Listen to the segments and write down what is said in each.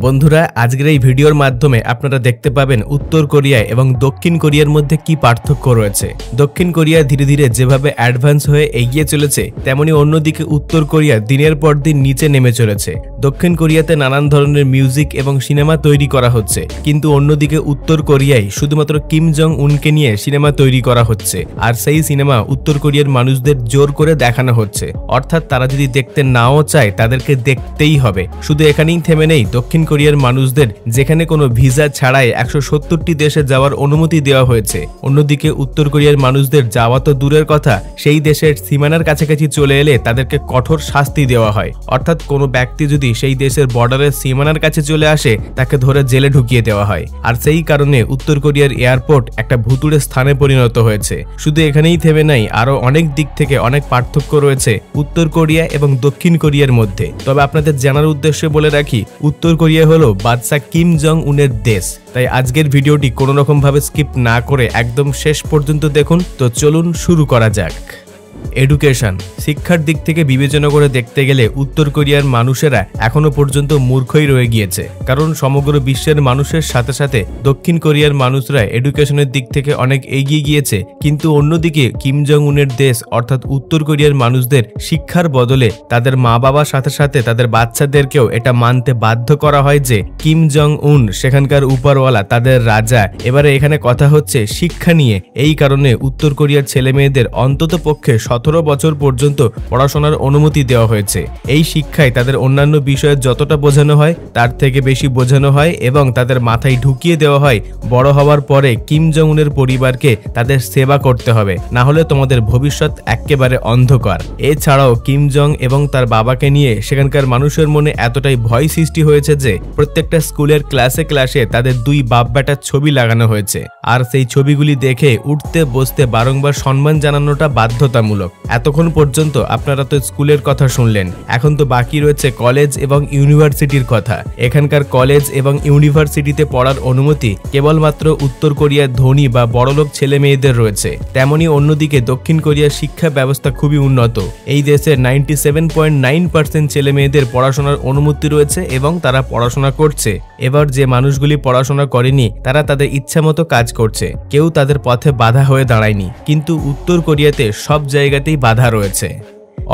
বন্ধুরা আজকের এই ভিডিওর মাধ্যমে আপনারা দেখতে পাবেন উত্তর কোরিয়া এবং দক্ষিণ কোরিয়ার মধ্যে কি পার্থক্য রয়েছে। দক্ষিণ কোরিয়া ধীরে ধীরে যেভাবে অ্যাডভান্স হয়ে এগিয়ে চলেছে, তেমনি অন্যদিকে উত্তর কোরিয়া দিনের পর দিন নিচে নেমে চলেছে। দক্ষিণ কোরিয়াতে নানান ধরনের মিউজিক এবং সিনেমা তৈরি করা হচ্ছে, কিন্তু অন্যদিকে উত্তর কোরিয়ায় শুধুমাত্র কিম জং উনকে নিয়ে সিনেমা তৈরি করা হচ্ছে, আর সেই সিনেমা উত্তর কোরিয়ার মানুষদের জোর করে দেখানো হচ্ছে। অর্থাৎ তারা যদি দেখতে নাও চায়, তাদেরকে দেখতেই হবে। শুধু এখানেই থেমে নেই দক্ষিণ কোরিয়ার মানুষদের, যেখানে কোনো ভিসা ছাড়াই 170টি দেশে যাওয়ার অনুমতি দেওয়া হয়েছে। অন্যদিকে উত্তর কোরিয়ার মানুষদের যাওয়া তো দূরের কথা, সেই দেশের সীমানার কাছাকাছি চলে এলে তাদেরকে কঠোর শাস্তি দেওয়া হয়। অর্থাৎ কোনো ব্যক্তি যদি সেই দেশের বর্ডারের সীমানার কাছে চলে আসে, তাকে ধরে জেলে ঢুকিয়ে দেওয়া হয়। আর সেই কারণে উত্তর কোরিয়ার এয়ারপোর্ট একটা ভুতুড়ে স্থানে পরিণত হয়েছে। শুধু এখানেই থেমে নাই, আরো অনেক দিক থেকে অনেক পার্থক্য রয়েছে উত্তর কোরিয়া এবং দক্ষিণ কোরিয়ার মধ্যে। তবে আপনাদের জানার উদ্দেশ্যে বলে রাখি, উত্তর কোরিয়া হলো বাদশা কিম জং উনের দেশ। তাই আজকের ভিডিওটি কোনো রকম ভাবে স্কিপ না করে একদম শেষ পর্যন্ত দেখুন। তো চলুন শুরু করা যাক। এডুকেশন, শিক্ষার দিক থেকে বিবেচনা করে দেখতে গেলে উত্তর কোরিয়ার মানুষেরা এখনো পর্যন্ত মূর্খই রয়ে গিয়েছে। কারণ সমগ্র বিশ্বের মানুষের সাথে সাথে দক্ষিণ কোরিয়ার মানুষরা এডুকেশনের দিক থেকে অনেক এগিয়ে গিয়েছে। কিন্তু অন্যদিকে কিম জং উনের দেশ অর্থাৎ উত্তর কোরিয়ার মানুষদের শিক্ষার বদলে তাদের মা বাবার সাথে সাথে তাদের বাচ্চাদেরকেও এটা মানতে বাধ্য করা হয় যে কিম জং উন সেখানকার উপরওয়ালা, তাদের রাজা। এবারে এখানে কথা হচ্ছে শিক্ষা নিয়ে। এই কারণে উত্তর কোরিয়ার ছেলে মেয়েদের অন্তত পক্ষে 17 বছর পর্যন্ত পড়াশোনার অনুমতি দেওয়া হয়েছে। এই শিক্ষায় তাদের অন্যান্য বিষয়ে যতটা বোঝানো হয় তার থেকে বেশি বোঝানো হয় এবং তাদের মাথায় ঢুকিয়ে দেওয়া হয় বড় হওয়ার পরে কিম জং উনের পরিবারকে তাদের সেবা করতে হবে, না হলে তোমাদের ভবিষ্যৎ একেবারে অন্ধকার। এছাড়াও কিম জং এবং তার বাবাকে নিয়ে সেখানকার মানুষের মনে এতটাই ভয় সৃষ্টি হয়েছে যে প্রত্যেকটা স্কুলের ক্লাসে ক্লাসে তাদের দুই বাপ বেটার ছবি লাগানো হয়েছে। আর সেই ছবিগুলি দেখে উঠতে বসতে বারংবার সম্মান জানানোটা বাধ্যতামূলক। এতক্ষণ পর্যন্ত আপনারা তো স্কুলের কথা শুনলেন, এখন তো বাকি রয়েছে কলেজ এবং ইউনিভার্সিটির কথা। এখানকার কলেজ এবং ইউনিভার্সিটিতে পড়ার অনুমতি কেবলমাত্র উত্তর কোরিয়ার ধনী বা বড়লোক ছেলে মেয়েদের রয়েছে। তেমনি অন্যদিকে দক্ষিণ কোরিয়ার শিক্ষা ব্যবস্থা খুবই উন্নত। এই দেশের 97.9% ছেলে মেয়েদের পড়াশোনার অনুমতি রয়েছে এবং তারা পড়াশোনা করছে। এবার যে মানুষগুলি পড়াশোনা করেনি, তারা তাদের ইচ্ছামতো কাজ করছে, কেউ তাদের পথে বাধা হয়ে দাঁড়ায়নি। কিন্তু উত্তর কোরিয়াতে সব জায়গাতেই বাধা রয়েছে।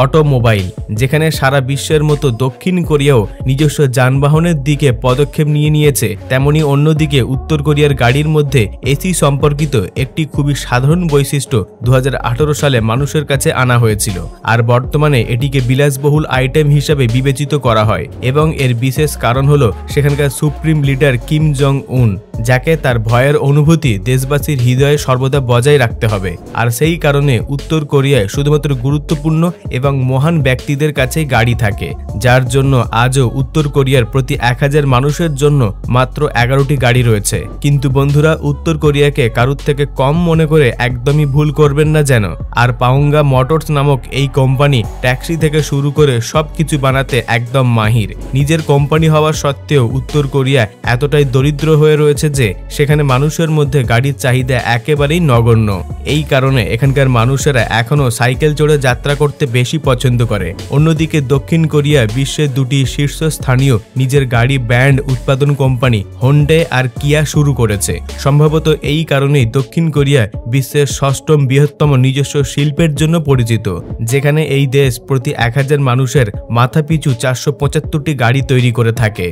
অটোমোবাইল, যেখানে সারা বিশ্বের মতো দক্ষিণ কোরিয়াও নিজস্ব যানবাহনের দিকে পদক্ষেপ নিয়েছে, তেমনি অন্যদিকে উত্তর কোরিয়ার গাড়ির মধ্যে এসি সম্পর্কিত একটি খুবই সাধারণ বৈশিষ্ট্য 2018 সালে মানুষের কাছে আনা হয়েছিল। আর বর্তমানে এটিকে বিলাসবহুল আইটেম হিসাবে বিবেচিত করা হয় এবং এর বিশেষ কারণ হলো সেখানকার সুপ্রিম লিডার কিম জং উন, যাকে তার ভয়ের অনুভূতি দেশবাসীর হৃদয়ে সর্বদা বজায় রাখতে হবে। আর সেই কারণে উত্তর কোরিয়ায় শুধুমাত্র গুরুত্বপূর্ণ এবং মহান ব্যক্তিদের কাছেই গাড়ি থাকে, যার জন্য আজও উত্তর কোরিয়ার প্রতি 1000 মানুষের জন্য মাত্র 11টি গাড়ি রয়েছে। কিন্তু বন্ধুরা, উত্তর কোরিয়াকে কারুর থেকে কম মনে করে একদমই ভুল করবেন না যেন। আর পাওঙ্গা মোটরস নামক এই কোম্পানি ট্যাক্সি থেকে শুরু করে সবকিছু বানাতে একদম মাহির। নিজের কোম্পানি হওয়া সত্ত্বেও উত্তর কোরিয়া এতটাই দরিদ্র হয়ে রয়েছে যে সেখানে মানুষের মধ্যে গাড়ির চাহিদা একেবারেই নগণ্য। এই কারণে এখানকার মানুষেরা এখনো সাইকেল চড়ে যাত্রা করতে বেশি পছন্দ করে। অন্যদিকে দক্ষিণ কোরিয়া বিশ্বের দুটি শীর্ষস্থানীয় নিজের গাড়ি ব্র্যান্ড উৎপাদন কোম্পানি হোন্ডা আর কিয়া শুরু করেছে। সম্ভবত এই কারণেই দক্ষিণ কোরিয়া বিশ্বের 6ম বৃহত্তম নিজস্ব শিল্পের জন্য পরিচিত, যেখানে এই দেশ প্রতি 1000 মানুষের মাথাপিছু 475টি গাড়ি তৈরি করে থাকে।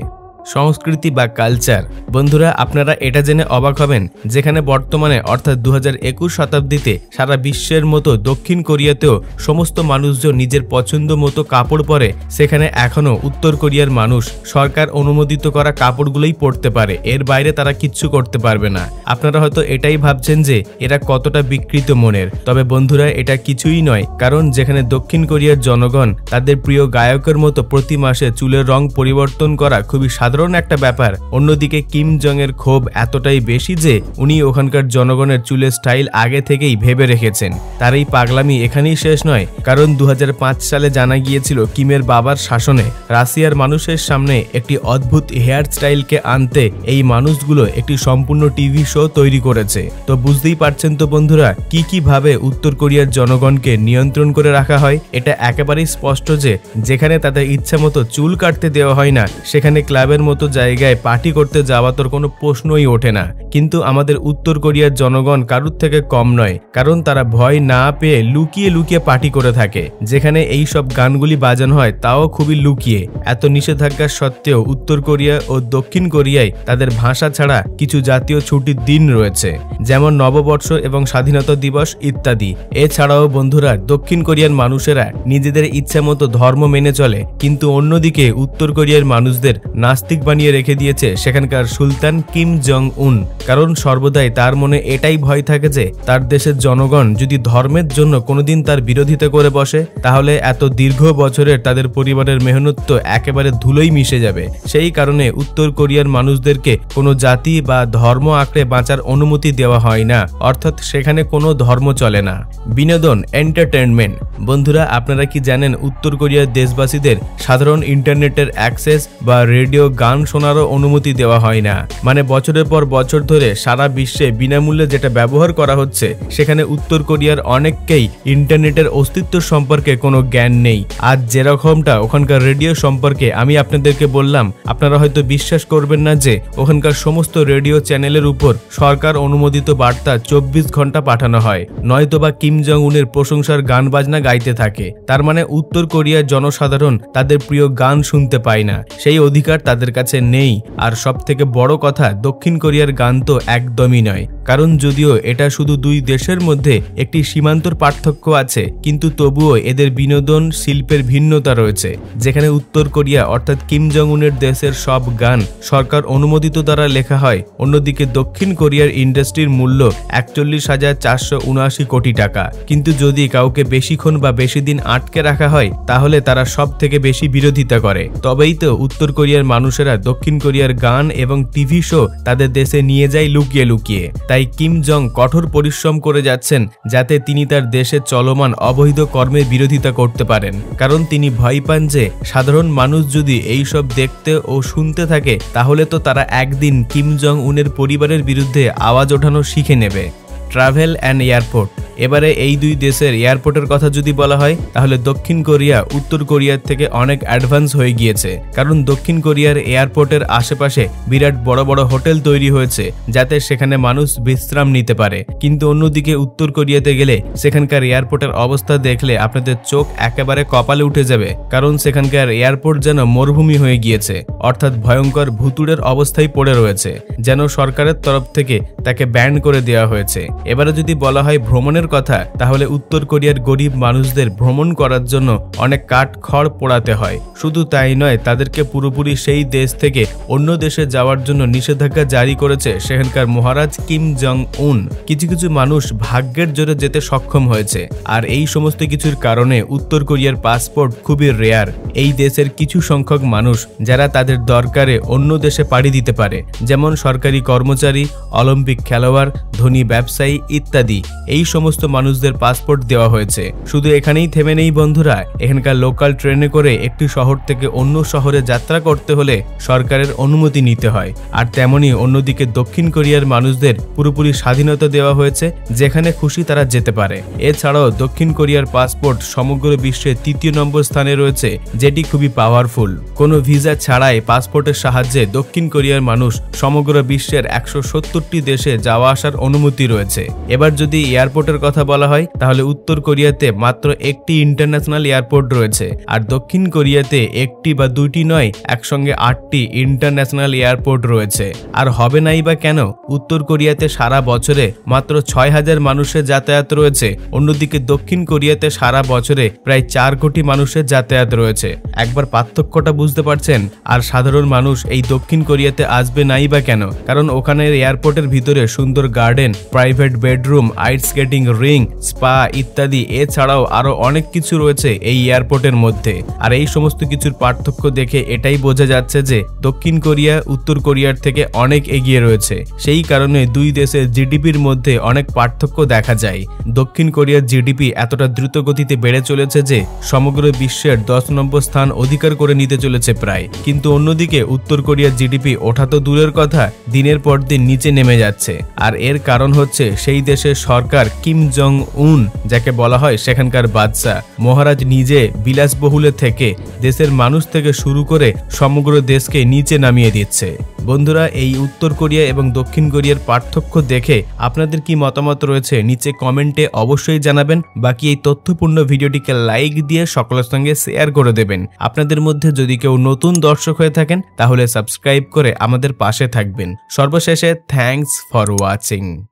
সংস্কৃতি বা কালচার, বন্ধুরা আপনারা এটা জেনে অবাক হবেন, যেখানে বর্তমানে অর্থাৎ 2021 শতাব্দীতে সারা বিশ্বের মতো দক্ষিণ কোরিয়াতেও সমস্ত মানুষজন নিজের পছন্দ মতো কাপড় পরে, সেখানে এখনো উত্তর কোরিয়ার মানুষ সরকার অনুমোদিত করা কাপড়গুলোই পরতে পারে, এর বাইরে তারা কিচ্ছু করতে পারবে না। আপনারা হয়তো এটাই ভাবছেন যে এরা কতটা বিকৃত মনের। তবে বন্ধুরা, এটা কিছুই নয়, কারণ যেখানে দক্ষিণ কোরিয়ার জনগণ তাদের প্রিয় গায়কের মতো প্রতি মাসে চুলের রং পরিবর্তন করা খুবই সাধারণ একটা ব্যাপার, অন্যদিকে কিম জং এর ক্ষোভ এতটাই বেশি যে উনি ওখানকার জনগণের চুলের স্টাইল আগে থেকেই ভেবে রেখেছেন। তার এই পাগলামি এখানেই শেষ নয়, কারণ 2005 সালে জানা গিয়েছিল কিমের বাবার শাসনে রাশিয়ার মানুষের সামনে একটি অদ্ভুত হেয়ার স্টাইলকে আনতে এই মানুষগুলো একটি সম্পূর্ণ টিভি শো তৈরি করেছে। তো বুঝতেই পারছেন তো বন্ধুরা, কিভাবে উত্তর কোরিয়ার জনগণকে নিয়ন্ত্রণ করে রাখা হয়। এটা একেবারেই স্পষ্ট যে যেখানে তাদের ইচ্ছা মতো চুল কাটতে দেওয়া হয় না, সেখানে ক্লাবের ক্লাবের মতো জায়গায় পার্টি করতে যাওয়া তোর কোনো প্রশ্নই ওঠে না। কিন্তু আমাদের উত্তর কোরিয়ার জনগণ কারুর থেকে কম নয়, কারণ তারা ভয় না পেয়ে লুকিয়ে লুকিয়ে পার্টি করে থাকে। যেখানে এই সব গানগুলি বাজানো হয় তাও খুবই লুকিয়ে। এত নিষেধাজ্ঞা সত্ত্বেও উত্তর কোরিয়া ও দক্ষিণ কোরিয়ায় তাদের ভাষা ছাড়া কিছু জাতীয় ছুটির দিন রয়েছে, যেমন নববর্ষ এবং স্বাধীনতা দিবস ইত্যাদি। এছাড়াও বন্ধুরা, দক্ষিণ কোরিয়ার মানুষেরা নিজেদের ইচ্ছা মতো ধর্ম মেনে চলে, কিন্তু অন্যদিকে উত্তর কোরিয়ার মানুষদের নাস্তিক বানিয়ে রেখে দিয়েছে সেখানকার সুলতান কিম জং উন। কারণ সর্বদাই তার মনে এটাই ভয় থাকে যে তার দেশের জনগণ যদি ধর্মের জন্য কোনোদিন তার বিরোধিতা করে বসে, তাহলে এত দীর্ঘ বছরের তাদের পরিবারের মেহনত তো একেবারে ধুলোই মিশে যাবে। সেই কারণে উত্তর কোরিয়ার মানুষদেরকে কোনো জাতি বা ধর্ম আঁকড়ে বাঁচার অনুমতি দেওয়া হয় না, অর্থাৎ সেখানে কোনো ধর্ম চলে না। বিনোদন, এন্টারটেনমেন্ট। বন্ধুরা, আপনারা কি জানেন উত্তর কোরিয়ার দেশবাসীদের সাধারণ ইন্টারনেটের অ্যাক্সেস বা রেডিও গান শোনারও অনুমতি দেওয়া হয় না। মানে বছরের পর বছর ধরে সারা বিশ্বে বিনামূল্যে যেটা ব্যবহার করা হচ্ছে, সেখানে উত্তর কোরিয়ার অনেককেই ইন্টারনেটের অস্তিত্ব সম্পর্কে কোনো জ্ঞান নেই। আজ যেরকমটা ওখানকার রেডিও সম্পর্কে আমি আপনাদেরকে বললাম, আপনারা হয়তো বিশ্বাস করবেন না যে ওখানকার সমস্ত রেডিও চ্যানেলের উপর সরকার অনুমোদিত বার্তা 24 ঘন্টা পাঠানো হয়, নয়তোবা কিম জং উনের প্রশংসার গান বাজনা গাইতে থাকে। তার মানে উত্তর কোরিয়ার জনসাধারণ তাদের প্রিয় গান শুনতে পায় না, সেই অধিকার তাদের কাছে নেই। আর সব থেকে বড় কথা, দক্ষিণ কোরিয়ার গান তো একদমই নয়। কারণ যদিও এটা শুধু দুই দেশের মধ্যে একটি সীমান্তর পার্থক্য আছে, কিন্তু তবুও এদের বিনোদন শিল্পের ভিন্নতা রয়েছে। যেখানে উত্তর কোরিয়া অর্থাৎ কিম জং উনের দেশের সব গান সরকার অনুমোদিত দ্বারা লেখা হয়, অন্যদিকে দক্ষিণ কোরিয়ার ইন্ডাস্ট্রির মূল্য 41,479 কোটি টাকা। কিন্তু যদি কাউকে বেশিক্ষণ বা বেশি দিন আটকে রাখা হয়, তাহলে তারা সব থেকে বেশি বিরোধিতা করে। তবেই তো উত্তর কোরিয়ার মানুষেরা দক্ষিণ কোরিয়ার গান এবং টিভি শো তাদের দেশে নিয়ে যায় লুকিয়ে লুকিয়ে। তাই কিম জং কঠোর পরিশ্রম করে যাচ্ছেন যাতে তিনি তার দেশে চলমান অবৈধ কর্মের বিরোধিতা করতে পারেন। কারণ তিনি ভয় পান যে সাধারণ মানুষ যদি এই সব দেখতে ও শুনতে থাকে, তাহলে তো তারা একদিন কিম জং উনের পরিবারের বিরুদ্ধে আওয়াজ ওঠানো শিখে নেবে। Travel and airport. এবারে এই দুই দেশের এয়ারপোর্টের কথা যদি বলা হয়, তাহলে দক্ষিণ কোরিয়া উত্তর কোরিয়ার থেকে অনেক অ্যাডভান্স হয়ে গিয়েছে। কারণ দক্ষিণ কোরিয়ার এয়ারপোর্টের আশেপাশে বিরাট বড় বড় হোটেল তৈরি হয়েছে, যাতে সেখানে মানুষ বিশ্রাম নিতে পারে। কিন্তু অন্যদিকে উত্তর কোরিয়াতে গেলে সেখানকার এয়ারপোর্টের অবস্থা দেখলে আপনাদের চোখ একেবারে কপালে উঠে যাবে। কারণ সেখানকার এয়ারপোর্ট যেন মরুভূমি হয়ে গিয়েছে, অর্থাৎ ভয়ঙ্কর ভুতুড়ের অবস্থায় পড়ে রয়েছে, যেন সরকারের তরফ থেকে তাকে ব্যান করে দেওয়া হয়েছে। এবারে যদি বলা হয় ভ্রমণের কথা, তাহলে উত্তর কোরিয়ার গরিব মানুষদের ভ্রমণ করার জন্য অনেক কাঠ খড় পোড়াতে হয়। শুধু তাই নয়, তাদেরকে পুরোপুরি সেই দেশ থেকে অন্য দেশে যাওয়ার জন্য নিষেধাজ্ঞা জারি করেছে সেখানকার মহারাজ কিম জং উন। কিছু কিছু মানুষ ভাগ্যের জোরে যেতে সক্ষম হয়েছে, আর এই সমস্ত কিছুর কারণে উত্তর কোরিয়ার পাসপোর্ট খুবই রেয়ার। এই দেশের কিছু সংখ্যক মানুষ যারা তাদের দরকারে অন্য দেশে পাড়ি দিতে পারে, যেমন সরকারি কর্মচারী, অলিম্পিক খেলোয়াড়, ধনী ব্যবসায়ী ইত্যাদি। এই সমস্ত মানুষদের পাসপোর্ট দেওয়া হয়েছে। শুধু এখানেই থেমে নেই বন্ধুরা, এখানকার লোকাল ট্রেনে করে একটি শহর থেকে অন্য শহরে যাত্রা করতে হলে সরকারের অনুমতি নিতে হয়। আর তেমনি অন্যদিকে দক্ষিণ কোরিয়ার মানুষদের পুরোপুরি স্বাধীনতা দেওয়া হয়েছে, যেখানে খুশি তারা যেতে পারে। এছাড়াও দক্ষিণ কোরিয়ার পাসপোর্ট সমগ্র বিশ্বে 3 নম্বর স্থানে রয়েছে, যেটি খুবই পাওয়ারফুল। কোনো ভিসা ছাড়াই পাসপোর্টের সাহায্যে দক্ষিণ কোরিয়ার মানুষ সমগ্র বিশ্বের 170টি দেশে যাওয়া আসার অনুমতি রয়েছে। এবার যদি এয়ারপোর্টের কথা বলা হয়, তাহলে উত্তর কোরিয়াতে মাত্র একটি ইন্টারন্যাশনাল এয়ারপোর্ট রয়েছে, আর দক্ষিণ কোরিয়াতে একটি বা দুইটি নয়, একসঙ্গে 8টি ইন্টারন্যাশনাল এয়ারপোর্ট রয়েছে। আর হবে নাই বা কেন? উত্তর কোরিয়াতে সারা বছরে মাত্র 6000 মানুষের যাতায়াত রয়েছে, অন্যদিকে দক্ষিণ কোরিয়াতে সারা বছরে প্রায় 4 কোটি মানুষের যাতায়াত রয়েছে। একবার পার্থক্যটা বুঝতে পারছেন? আর সাধারণ মানুষ এই দক্ষিণ কোরিয়াতে আসবে নাই বা কেন? কারণ ওখানের এয়ারপোর্টের ভিতরে সুন্দর garden, private bedroom, ice skating ring, spa ইত্যাদি, এছাড়াও আরো অনেক কিছু রয়েছে এই এয়ারপোর্টের মধ্যে। আর এই সমস্ত কিছুর পার্থক্য দেখে এটাই বোঝা যাচ্ছে যে দক্ষিণ কোরিয়া উত্তর কোরিয়ার থেকে অনেক এগিয়ে রয়েছে। সেই কারণে দুই দেশের জিডিপির মধ্যে অনেক পার্থক্য দেখা যায়। দক্ষিণ কোরিয়ার জিডিপি এতটা দ্রুত গতিতে বেড়ে চলেছে যে সমগ্র বিশ্বের 10 নম্বর স্থান অধিকার করে নিতে চলেছে প্রায়। কিন্তু অন্যদিকে উত্তর কোরিয়ার জিডিপি ওঠা তো দূরের কথা, দিনের পর দিন নিচে নেমে যাচ্ছে। আর এর কারণ হচ্ছে সেই দেশের সরকার কিম জং উন, যাকে বলা হয় সেখানকার বাদশা মহারাজ, নিজে বিলাসবহুলে থেকে দেশের মানুষ থেকে শুরু করে সমগ্র দেশকে নিচে নামিয়ে দিচ্ছে। বন্ধুরা, এই উত্তর কোরিয়া এবং দক্ষিণ কোরিয়ার পার্থক্য দেখে আপনাদের কি মতামত রয়েছে নিচে কমেন্টে অবশ্যই জানাবেন। বাকি এই তথ্যপূর্ণ ভিডিওটিকে লাইক দিয়ে সকলের সঙ্গে শেয়ার করে দেবেন। আপনাদের মধ্যে যদি কেউ নতুন দর্শক হয়ে থাকেন তাহলে সাবস্ক্রাইব করে আমাদের পাশে থাকবেন। সর্বশেষে থ্যাঙ্কস ফর ওয়াচিং।